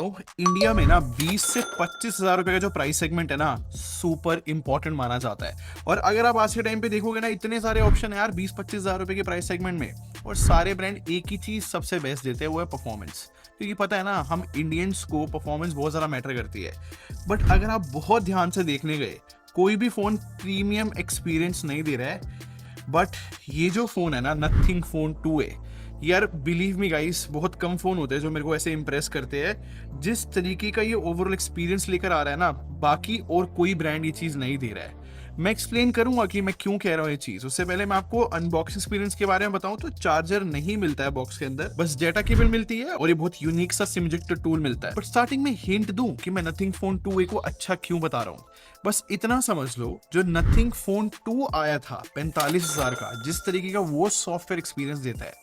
बताता हूँ, इंडिया में ना 20 से 25 हजार रुपए का जो प्राइस सेगमेंट है ना, सुपर इंपॉर्टेंट माना जाता है। और अगर आप आज के टाइम पे देखोगे ना, इतने सारे ऑप्शन है यार 20-25 हजार रुपए के प्राइस सेगमेंट में, और सारे ब्रांड एक ही चीज सबसे बेस्ट देते हैं, वो है परफॉर्मेंस। क्योंकि पता है ना, हम इंडियंस को परफॉर्मेंस बहुत ज्यादा मैटर करती है। बट अगर आप बहुत ध्यान से देखने गए, कोई भी फोन प्रीमियम एक्सपीरियंस नहीं दे रहा है। बट ये जो फोन है ना, नथिंग फोन 2A, यार बिलीव मी गाइस, बहुत कम फोन होते हैं जो मेरे को ऐसे इंप्रेस करते हैं। जिस तरीके का ये ओवरऑल एक्सपीरियंस लेकर आ रहा है ना, बाकी और कोई ब्रांड ये चीज नहीं दे रहा है। मैं एक्सप्लेन करूंगा कि मैं क्यों कह रहा हूँ ये चीज। उससे पहले मैं आपको अनबॉक्स एक्सपीरियंस के बारे में बताऊं तो चार्जर नहीं मिलता है बॉक्स के अंदर, बस डेटा केबल मिलती है और ये बहुत यूनिक सा सिम इजेक्टर टूल मिलता है। बट स्टार्टिंग में हिंट दूं कि मैं नथिंग फोन 2A को अच्छा क्यों बता रहा हूँ। बस इतना समझ लो, जो नथिंग फोन 2 आया था 45,000 का, जिस तरीके का वो सॉफ्टवेयर एक्सपीरियंस देता है,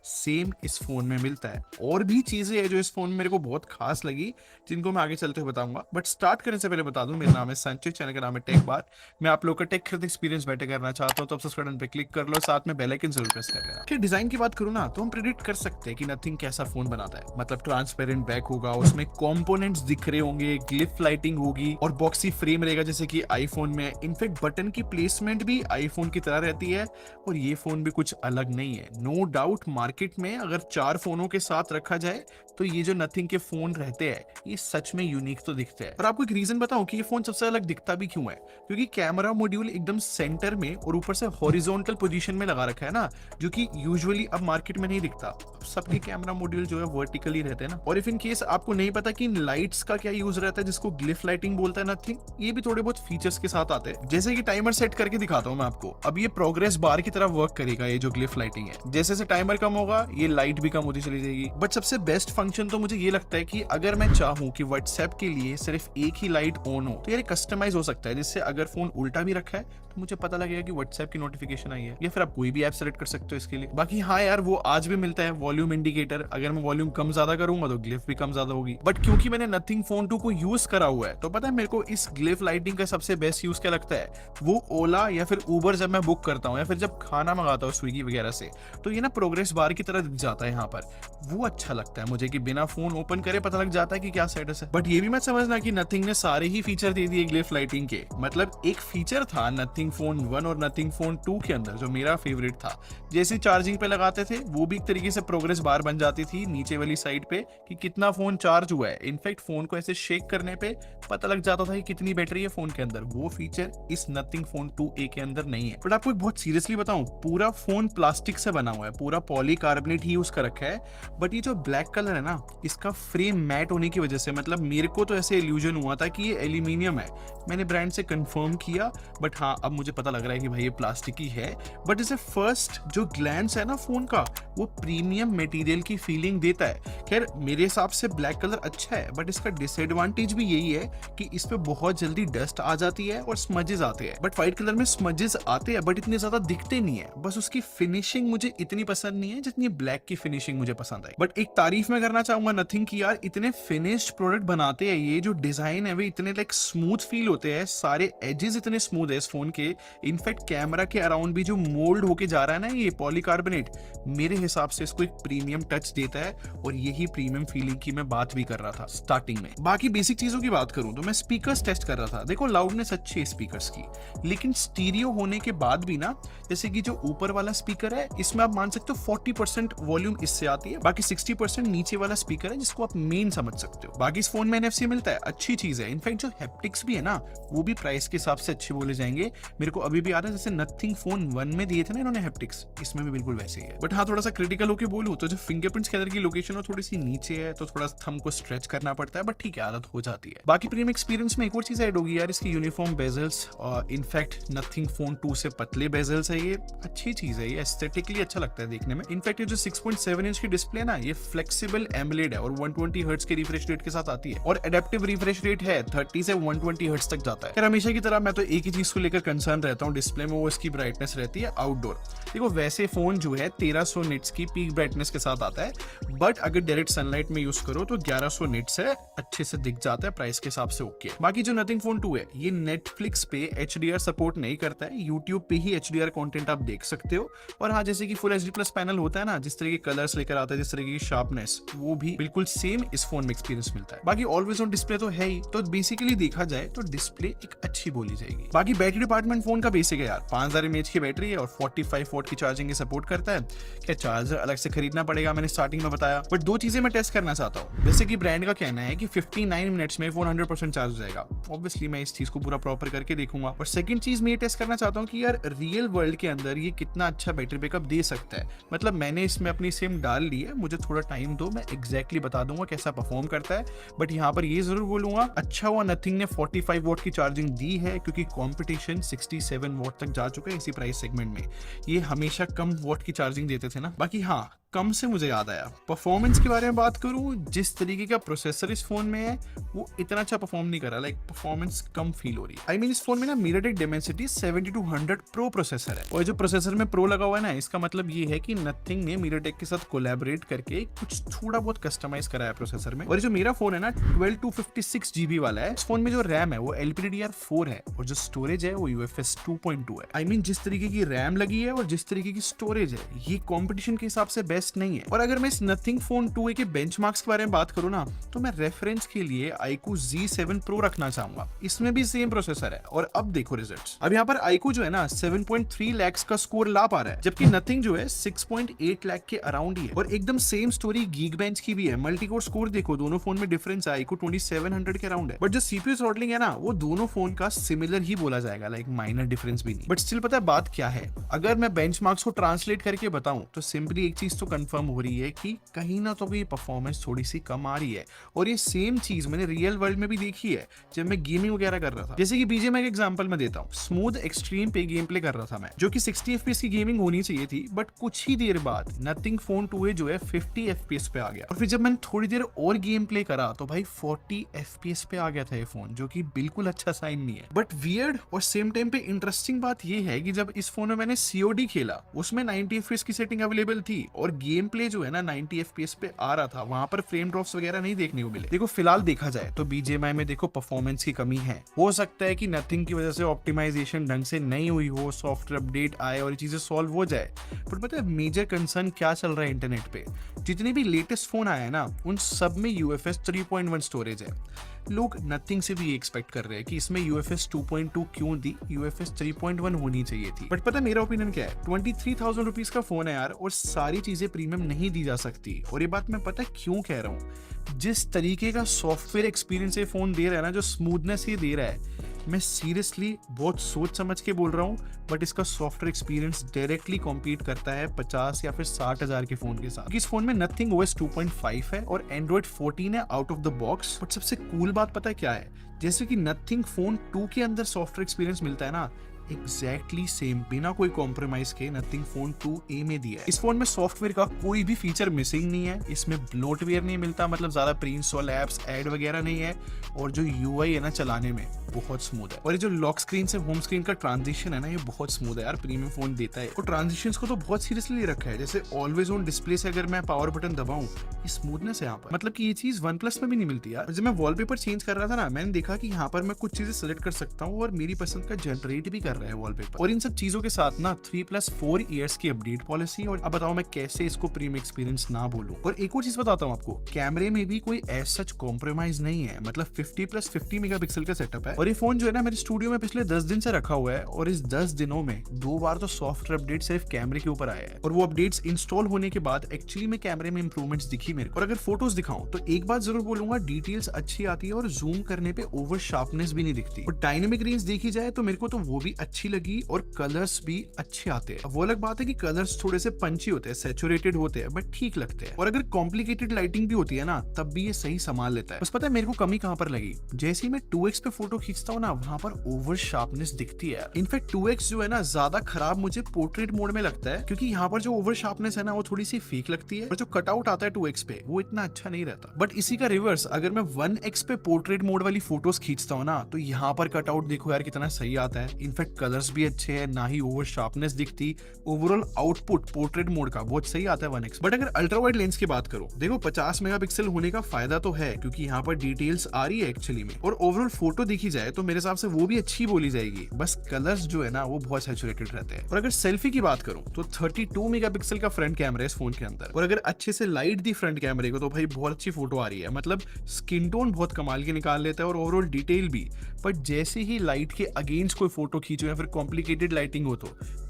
सेम इस फोन में मिलता है। और भी चीजें हैं जो इस फोन में मेरे को बहुत खास लगी, जिनको मैं आगे चलते हुए बताऊंगा। बट स्टार्ट करने से पहले बता दूं, मेरा नाम है संचित, चैनल का नाम है टेक बार। मैं आप लोग का टेक खरीद एक्सपीरियंस बेटर करना चाहता हूं, तो सब्सक्राइब बटन पे क्लिक कर लो, साथ में बेल आइकन जरूर प्रेस कर लेना। कि डिजाइन की बात करूं ना, तो हम प्रेडिक्ट कर सकते हैं कि नथिंग कैसा फोन बनाता है। मतलब ट्रांसपेरेंट बैक होगा, उसमें कंपोनेंट्स दिख रहे होंगे, ग्लिफ लाइटिंग होगी और बॉक्सी फ्रेम रहेगा जैसे कि आईफोन में। इनफैक्ट बटन की प्लेसमेंट भी आईफोन की तरह रहती है, और ये फोन भी कुछ अलग नहीं है। नो डाउट मार्केट में अगर 4 फोनों के साथ रखा जाए, तो ये जो नथिंग के फोन रहते हैं, ये सच में यूनिक तो दिखते हैं। और आपको एक रीजन बताऊं कि ये फोन सबसे अलग दिखता भी क्यों है। क्योंकि कैमरा मॉड्यूल एकदम सेंटर में और ऊपर से हॉरिजॉन्टल पोजीशन में लगा रखा है ना, जो कि यूजुअली अब मार्केट में नहीं दिखता। सबके कैमरा मॉड्यूल जो है वर्टिकली रहते हैं ना। और इफ इन केस आपको नहीं पता कि इन लाइट्स का क्या यूज रहता है, जिसको ग्लिफ लाइटिंग बोलता है नथिंग, ये भी थोड़े बहुत फीचर्स के साथ आते हैं। जैसे कि टाइमर सेट करके दिखाता हूं मैं आपको। अब ये प्रोग्रेस बार की तरह वर्क करेगा, ये जो ग्लिफ लाइटिंग है। जैसे जैसे टाइमर कम होगा, ये लाइट भी कम होती चली जाएगी। बट सबसे बेस्ट फंक्शन तो मुझे ये लगता है कि अगर मैं चाहूं कि व्हाट्सएप के लिए सिर्फ एक ही लाइट ऑन हो, तो ये कस्टमाइज हो सकता है, जिससे अगर फोन उल्टा भी रखा है तो मुझे पता लगेगा कि व्हाट्सएप की नोटिफिकेशन आई है। या फिर आप कोई भी ऐप सेलेक्ट कर सकते हो इसके लिए। बाकी हाँ यार, वो आज भी मिलता है वॉल्यूम इंडिकेटर। अगर मैं वॉल्यूम कम ज्यादा करूंगा तो ग्लिफ भी कम ज्यादा होगी। बट क्योंकि मैंने नथिंग फोन 2 को यूज करा हुआ है, तो पता है मेरे को इस ग्लिफ लाइटिंग का सबसे बेस्ट यूज क्या लगता है। वो ओला या फिर उबर जब मैं बुक करता हूँ, या फिर जब खाना मंगाता हूँ स्विगी वगैरह से, तो ये ना प्रोग्रेस बार की तरह दिख जाता है यहाँ पर। वो अच्छा लगता है मुझे कि बिना फोन ओपन करे पता लग जाता है कि क्या स्टेटस है। बट ये भी मत समझना कि नथिंग ने सारे ही फीचर दे दिए ग्लिफ लाइटिंग के। मतलब एक फीचर था नथिंग फोन 1 और नथिंग फोन 2 के अंदर, जो मेरा फेवरेट था। जैसे चार्जिंग पे लगाते थे, वो भी एक तरीके से प्रोग्रेस बार बन जाती थी नीचे वाली साइड पे कि कितना फोन चार्ज हुआ है। इनफैक्ट फोन को ऐसे शेक करने पे पता लग जाता था कि कितनी बैटरी है फोन के अंदर। वो फीचर इस नथिंग फोन 2A के अंदर नहीं है। बट आपको एक बहुत सीरियसली बताऊं, पूरा फोन प्लास्टिक से बना हुआ है, पूरा पॉलीकार्बोनेट ही उसका रखा है। बट ये जो ब्लैक कलर है ना, इसका फ्रेम मैट होने की वजह से, मतलब मेरे को तो ऐसे इल्यूजन हुआ था कि ये एल्यूमिनियम है। मैंने ब्रांड से कंफर्म किया, बट हाँ अब मुझे पता लग रहा है कि भाई ये प्लास्टिक ही है। बट इसे फर्स्ट जो ग्लैंस है ना फोन का, वो प्रीमियम मटेरियल की फीलिंग देता है। खैर मेरे हिसाब से ब्लैक कलर अच्छा है, बट इसका डिसएडवांटेज भी यही है कि इस पे बहुत जल्दी डस्ट आ जाती है और स्मजेस आते हैं। बट व्हाइट कलर में स्मजेस आते हैं, बट इतने ज्यादा दिखते नहीं है। बस उसकी फिनिशिंग मुझे इतनी पसंद नहीं है जितनी ब्लैक की फिनिशिंग मुझे पसंद आई। बट एक तारीफ मैं करना चाहूंगा नथिंग की, यार इतने फिनिश्ड प्रोडक्ट बनाते हैं। ये जो डिजाइन है वे इतने लाइक स्मूथ फील होते हैं, सारे एजेस इतने स्मूथ है इस फोन के। इनफैक्ट कैमरा के अराउंड भी जो मोल्ड होके जा रहा है ना ये पॉलीकार्बोनेट, मेरे हिसाब से इसको एक प्रीमियम टच देता है। और यही प्रीमियम फीलिंग की मैं बात भी कर रहा था स्टार्टिंग में। बाकी बेसिक चीजों की बात करूं तो मैं स्पीकर्स टेस्ट कर रहा था। देखो लाउडनेस अच्छी है स्पीकर्स की, लेकिन स्टीरियो होने के बाद भी ना, जैसे कि जो ऊपर वाला स्पीकर है, इसमें आप मान सकते हो 40% वॉल्यूम इससे आती है, बाकी 60% नीचे वाला स्पीकर है, जिसको आप मेन समझ सकते हो। बाकी इस फोन में NFC मिलता है, अच्छी चीज है। इनफैक्ट जो हैप्टिक्स भी है ना, वो भी प्राइस के हिसाब से अच्छे बोले जाएंगे। मेरे को अभी भी याद है, जैसे नथिंग फोन 1 में दिए थे ना इन्होंने हैप्टिक्स, इसमें भी बिल्कुल वैसे ही है। बट हाँ, थोड़ा सा क्रिटिकल होके बोलूं तो जो फिंगरप्रिंट्स के अंदर की लोकेशन है थोड़ी सी नीचे है, तो थोड़ा थंब को स्ट्रेच करना पड़ता है। बट ठीक है, आदत हो जाती है। बाकी प्रीमियम एक्सपीरियंस में एक और चीज ऐड होगी यार, इसकी यूनिफॉर्म बेजल्स। और इनफैक्ट नथिंग फोन 2 से पतले बेजल्स है, ये अच्छी चीज है। ये एस्थेटिकली अच्छा लगता है देखने में। इनफैक्ट ये जो 6.7 इंच की डिस्प्ले ना, ये फ्लेक्सिबल एमोलेड है और 120 हर्ट्ज के रिफ्रेश रेट के साथ आती है। और एडेप्टिव रिफ्रेश रेट है 30 से 120 हर्ट्ज तक जाता है। हमेशा की तरह मैं तो एक ही ही चीज को लेकर कंसर्न रहता हूँ डिस्प्ले में, वो इसकी ब्राइटनेस रहती है आउटडोर। देखो वैसे फोन जो है 1300 निट्स की पीक ब्राइटनेस के साथ आता है, बट अगर डायरेक्ट सनलाइट में यूज करो तो 1100 निट्स है, अच्छे से दिख जाता है, प्राइस के हिसाब से ओके। बाकी जो नथिंग फोन 2 है ये नेटफ्लिक्स पे HDR सपोर्ट नहीं करता है, यूट्यूब पे ही HDR कंटेंट आप देख सकते हो। और हाँ, जैसे कि फुल HD प्लस पैनल होता है ना, जिस तरह के कलर्स लेकर आता है, जिस तरह की शार्पनेस, वो भी बिल्कुल सेम इस फोन में एक्सपीरियंस मिलता है। बाकी ऑलवेज ऑन डिस्प्ले तो है ही, तो बेसिकली देखा जाए तो डिस्प्ले एक अच्छी बोली जाएगी। बाकी बैटरी डिपार्टमेंट फोन का बेसिक है यार, 5000 mAh की बैटरी है और 45 वॉट की चार्जिंग की सपोर्ट करता है। क्या चार्जर अलग से खरीदना पड़ेगा, मैंने स्टार्टिंग में बताया, बट दो चीजें मैं टेस्ट करना चाहता हूँ। जैसे कि ब्रांड का कहना है कि 59 मिनट्स में फोन 100% चार्ज हो जाएगा, ऑब्वियसली मैं इस चीज को पूरा प्रॉपर करके देखूंगा। और सेकंड चीज मैं ये टेस्ट करना चाहता हूँ कि यार रियल वर्ल्ड के अंदर ये कितना अच्छा बैटरी बैकअप दे सकता है। मतलब मैंने इसमें अपनी सिम डाल ली है, मुझे थोड़ा टाइम दो, मैं एग्जैक्टली बता दूंगा कैसा परफॉर्म करता है। बट यहाँ पर ये जरूर बोलूंगा, अच्छा हुआ नथिंग ने 45 वॉट की चार्जिंग दी है, क्योंकि कंपटीशन 67 वॉट तक जा चुका है इसी प्राइस सेगमेंट में। ये हमेशा कम वॉट की चार्जिंग देते थे ना। बाकी हाँ, कम से मुझे याद आया, परफॉर्मेंस के बारे में बात करूं, जिस तरीके का प्रोसेसर इस फोन में है वो इतना अच्छा परफॉर्म नहीं कर रहा, लाइक परफॉर्मेंस कम फील हो रही है। आई मीन इस फोन में ना MediaTek Dimensity 7200 प्रो प्रोसेसर है, और जो प्रोसेसर में प्रो लगा हुआ है ना, इसका मतलब ये है कि नथिंग ने MediaTek के साथ कोलैबोरेट करके कुछ थोड़ा बहुत कस्टमाइज करा है प्रोसेसर में। और जो मेरा फोन है ना 12/256 GB वाला है, इस फोन में जो रैम है वो LPDDR4 है, और जो स्टोरेज है वो UFS 2.2 है। आई मीन जिस तरीके की रैम लगी है और जिस तरीके की स्टोरेज है, ये कॉम्पिटिशन के हिसाब से बेस्ट नहीं है। और अगर मैं इस नथिंग फोन 2A के बेंचमार्क्स के बारे में बात करूं ना, तो मैं रेफरेंस के लिए iQOO Z7 Pro रखना चाहूंगा। इसमें भी सेम प्रोसेसर है, और अब देखो रिजल्ट्स। अब यहाँ पर iQOO जो है ना 7.3 लाख का स्कोर ला पा रहा है, जबकि नथिंग जो है 6.8 लाख के अराउंड ही है। और एकदम सेम स्टोरी Geekbench की भी है, मल्टीकोर स्कोर देखो, दोनों फोन में डिफरेंस है, iQOO 2700 के अराउंड है। बट जो CPU थ्रॉटलिंग है ना, वो दोनों फोन का सिमिलर ही बोला जाएगा, लाइक माइनर डिफरेंस भी नहीं। बट स्टिल पता है बात क्या है, अगर मैं बेंचमार्क्स को ट्रांसलेट करके बताऊं तो सिंपली एक चीज तो कंफर्म हो रही है कि कहीं ना तो ये परफॉर्मेंस थोड़ी सी कम आ रही है। और ये सेम चीज मैंने रियल वर्ल्ड में भी देखी है, जब मैं गेमिंग वगैरह कर रहा था। जैसे कि BGMI का एग्जांपल मैं देता हूँ, स्मूथ एक्सट्रीम पे गेम प्ले कर रहा था मैं, जो कि 60 FPS की गेमिंग होनी चाहिए थी, बट कुछ ही देर बाद नथिंग फोन 2A जो है 50 FPS पे आ गया। और फिर जब मैंने थोड़ी देर और गेम प्ले करा तो भाई 40 FPS पे आ गया था ये फोन, जो कि बिल्कुल अच्छा साइन नहीं है। बट वियर्ड और सेम टाइम पे इंटरेस्टिंग बात ये है कि जब इस फोन में मैंने COD खेला, उसमें 90 FPS की सेटिंग अवेलेबल थी, और गेम प्ले जो है ना 90 FPS पे आ रहा था, वहां पर फ्रेम ड्रॉप्स वगैरह नहीं देखने को मिले। देखो फिलहाल देखा जाए तो BGMI में देखो परफॉर्मेंस की कमी है, हो सकता है कि नथिंग की वजह से ऑप्टिमाइजेशन ढंग से नहीं हुई हो, सॉफ्टवेयर अपडेट आए और ये चीजें सॉल्व हो जाए। पर पता है मेजर कंसर्न क्या चल रहा है इंटरनेट पे, जितने भी लेटेस्ट फोन आए हैं ना, उन सब में UFS 3.1 स्टोरेज है। लोग नथिंग से भी एक्सपेक्ट कर रहे हैं कि इसमें UFS 2.2 क्यों दी, UFS 3.1 होनी चाहिए थी। बट पता है मेरा ओपिनियन क्या है, 23,000 रुपीज का फोन है यार, और सारी चीजें प्रीमियम नहीं दी जा सकती। और ये बात मैं पता है क्यों कह रहा हूँ, जिस तरीके का सॉफ्टवेयर एक्सपीरियंस ये फोन दे रहा है ना, जो स्मूथनेस ये दे रहा है, मैं सीरियसली बहुत सोच समझ के बोल रहा हूँ, बट इसका सॉफ्टवेयर एक्सपीरियंस डायरेक्टली कॉम्पीट करता है 50 या फिर 60,000 के फोन के साथ। इस फोन में नथिंग OS 2.5 है और Android 14 है out of the box. But सबसे कूल बात पता है क्या है, जैसे कि नथिंग फोन 2 के अंदर सॉफ्टवेयर एक्सपीरियंस मिलता है ना, एग्जैक्टली सेम बिना कोई कॉम्प्रोमाइज के नथिंग फोन 2A में दिया है। इस फोन में सॉफ्टवेयर का कोई भी फीचर मिसिंग नहीं है, इसमें ब्लोटवेयर नहीं मिलता, मतलब ज्यादा प्री इंस्टॉल एप्स ऐड वगैरह नहीं है, और जो UI है ना चलाने में बहुत स्मूथ है। और ये जो लॉक स्क्रीन से होम स्क्रीन का ट्रांजिशन है ना, ये बहुत स्मूथ है यार, प्रीमियम फोन देता है। और ट्रांजिशंस को तो बहुत सीरियसली ले रखा है, जैसे ऑलवेज ऑन डिस्प्ले से अगर मैं पावर बटन दबाऊं, ये स्मूथनेस है यहाँ पर, मतलब कि ये चीज OnePlus में भी नहीं मिलती यार। जब मैं वॉलपेपर चेंज कर रहा था ना, मैंने देखा कि यहाँ पर मैं कुछ चीजें सेलेक्ट कर सकता हूँ और मेरी पसंद का जनरेट भी कर रहा है वॉलपेपर। और इन सब चीजों के साथ ना 3+4 ईयर्स की अपडेट पॉलिसी। और अब बताओ मैं कैसे इसको प्रीमियम एक्सपीरियंस ना बोलूं। और एक और चीज बताता हूँ आपको, कैमरे में भी कोई ऐसा सच कॉम्प्रोमाइज नहीं है, मतलब 50+50 मेगापिक्सल का सेटअप है। और ये फोन जो है ना मेरे स्टूडियो में पिछले 10 दिन से रखा हुआ है, और इस 10 दिनों में 2 बार तो सॉफ्टवेयर अपडेट सिर्फ कैमरे के ऊपर आया है, और वो अपडेट्स इंस्टॉल होने के बाद एक्चुअली में कैमरे में इंप्रूवमेंट्स दिखी मेरे को। और अगर फोटोज दिखाऊं तो एक बात जरूर बोलूंगा, डिटेल्स अच्छी आती है और जूम करने पे ओवर शार्पनेस भी नहीं दिखती। और डायनेमिक रेंज देखी जाए तो मेरे को तो वो भी अच्छी लगी, और कलर्स भी अच्छे आते हैं। वो अलग बात है कि कलर्स थोड़े से पंची होते हैं, सैचुरेटेड होते हैं, बट ठीक लगते हैं। और अगर कॉम्प्लिकेटेड लाइटिंग भी होती है ना, तब भी ये सही संभाल लेता है। बस पता है मेरे को कमी कहां पर लगी, जैसे ही मैं 2x पे फोटो खींचता हूँ ना वहां पर ओवर शार्पनेस दिखती है। इनफैक्ट 2x जो है ना ज्यादा खराब मुझे पोर्ट्रेट मोड में लगता है, क्योंकि यहाँ पर जो ओवर शार्पनेस है ना वो थोड़ी सी फेक लगती है और जो कटआउट आता है 2x पे वो इतना अच्छा नहीं रहता। बट इसी का रिवर्स, अगर मैं 1x पे पोर्ट्रेट मोड वाली फोटोज खींचता हूँ ना तो यहाँ पर कटआउट देखो यार कितना सही आता है। इनफैक्ट कलर्स भी अच्छे हैं, ना ही ओवर शार्पनेस दिखती। ओवरऑल आउटपुट पोर्ट्रेट मोड का बहुत सही आता है 1x। बट अगर अल्ट्रा वाइड लेंस की बात करो, देखो 50 मेगापिक्सल होने का फायदा तो है क्योंकि यहाँ पर डिटेल्स आ रही है एक्चुअली में, और ओवरऑल फोटो देखी जाए तो मेरे हिसाब से वो भी अच्छी बोली जाएगी। बस कलर्स जो है ना वो बहुत सैचुरेटेड रहते हैं। और अगर सेल्फी की बात करूं तो 32 मेगापिक्सल का फ्रंट कैमरा है इस फोन के अंदर, और अगर अच्छे से लाइट दी फ्रंट कैमरे को तो भाई बहुत अच्छी फोटो आ रही है। मतलब स्किन टोन बहुत कमाल के निकाल लेता है और ओवरऑल डिटेल भी। बट जैसे ही लाइट के अगेंस्ट कोई फोटो खींचो या फिर कॉम्प्लिकेटेड लाइटिंग हो तो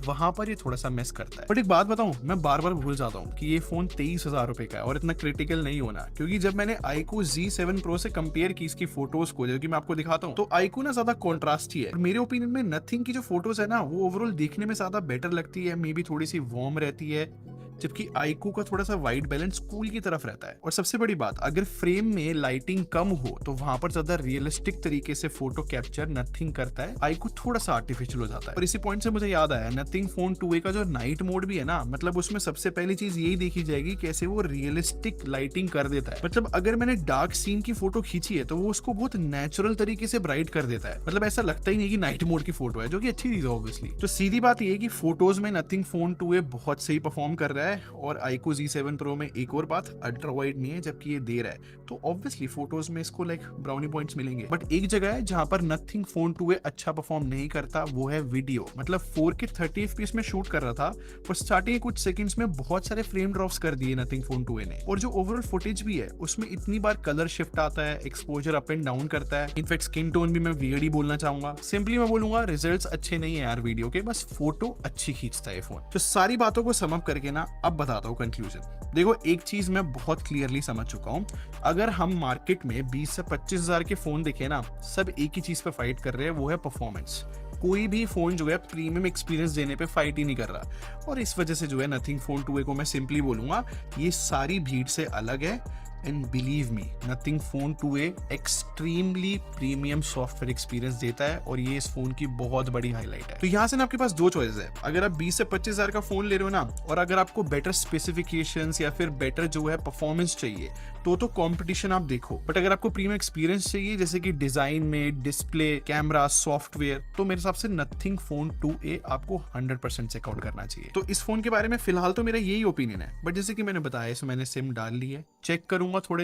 वहां पर ये थोड़ा सा मिस करता है। बट एक बात बताऊं, मैं बार बार भूल जाता हूं कि ये फोन 23,000 रुपए का है और इतना क्रिटिकल नहीं होना, क्योंकि जब मैंने iQOO Z7 Pro से कंपेयर की इसकी फोटोज को, जो कि मैं आपको दिखाता हूं, तो iQOO ना ज्यादा कॉन्ट्रास्टी है। मेरे ओपिनियन में नथिंग की जो फोटोज है ना वो ओवरऑल देखने में ज्यादा बेटर लगती है, मे बी थोड़ी सी वार्म रहती है, जबकि iQOO का थोड़ा सा वाइट बैलेंस कूल की तरफ रहता है। और सबसे बड़ी बात, अगर फ्रेम में लाइटिंग कम हो तो वहां पर ज्यादा रियलिस्टिक तरीके से फोटो कैप्चर नथिंग करता है, iQOO थोड़ा सा आर्टिफिशियल हो जाता है। और इसी पॉइंट से मुझे याद आया, नथिंग फोन 2a का जो नाइट मोड भी है ना, मतलब उसमें सबसे पहली चीज यही देखी जाएगी कैसे वो रियलिस्टिक लाइटिंग कर देता है। मतलब अगर मैंने डार्क सीन की फोटो खींची है तो वो उसको बहुत नेचुरल तरीके से ब्राइट कर देता है। मतलब ऐसा लगता ही नहीं कि नाइट मोड की फोटो है, जो कि अच्छी चीज है ऑब्वियसली। तो सीधी बात ये है कि फोटोज में नथिंग फोन 2a बहुत सही परफॉर्म कर रहा है, और iQOO Z7 Pro में एक और बात, अल्ट्रा वाइड नहीं है जबकि ये दे रहा है, तो ऑब्वियसली फोटोज में इसको लाइक ब्राउनी पॉइंट्स मिलेंगे। बट एक जगह है जहां पर नथिंग फोन 2a अच्छा परफॉर्म नहीं करता, वो है वीडियो। मतलब 4K 30 FPS में शूट कर रहा था और स्टार्टिंग कुछ सेकंड्स में बहुत सारे फ्रेम ड्रॉप्स कर दिए नथिंग फोन 2a ने। और जो ओवरऑल फुटेज भी है उसमें इतनी बार कलर शिफ्ट आता है, एक्सपोजर अप एंड डाउन करता है। इनफैक्ट स्किन टोन भी मैं वियर्ड ही बोलना चाहूंगा। सिंपली मैं बोलूंगा रिजल्ट्स अच्छे नहीं है यार वीडियो के, बस फोटो अच्छी खींचता है फोन। तो सारी बातों को सम अप करके ना अब बताता हूँ कंक्लूजन। देखो एक चीज मैं बहुत क्लियरली समझ चुका हूं, अगर हम मार्केट में 20 से 25,000 के फोन देखे ना, सब एक ही चीज पे फाइट कर रहे हैं, वो है परफॉर्मेंस। कोई भी फोन जो है प्रीमियम एक्सपीरियंस देने पे फाइट ही नहीं कर रहा, और इस वजह से जो है नथिंग फोन 2a को मैं सिंपली बोलूंगा ये सारी भीड़ से अलग है। And believe me, nothing phone 2a extremely premium software experience देता है, और ये इस फोन की बहुत बड़ी हाईलाइट है। तो यहाँ से ना आपके पास दो चॉइस है, अगर आप 20 से 25,000 का फोन ले रहे हो ना, और अगर आपको बेटर स्पेसिफिकेशंस या फिर बेटर जो है परफॉर्मेंस चाहिए तो कंपटीशन आप देखो। बट अगर आपको प्रीमियम एक्सपीरियंस चाहिए, जैसे कि डिजाइन में, डिस्प्ले, कैमरा, सॉफ्टवेयर, तो मेरे हिसाब से नथिंग फोन 2a आपको 100% चेकआउट करना चाहिए। तो इस फोन के बारे में फिलहाल तो मेरा यही ओपिनियन है, बट जैसे कि मैंने बताया इसमें मैंने सिम डाल ली है, चेक करूंगा थोड़े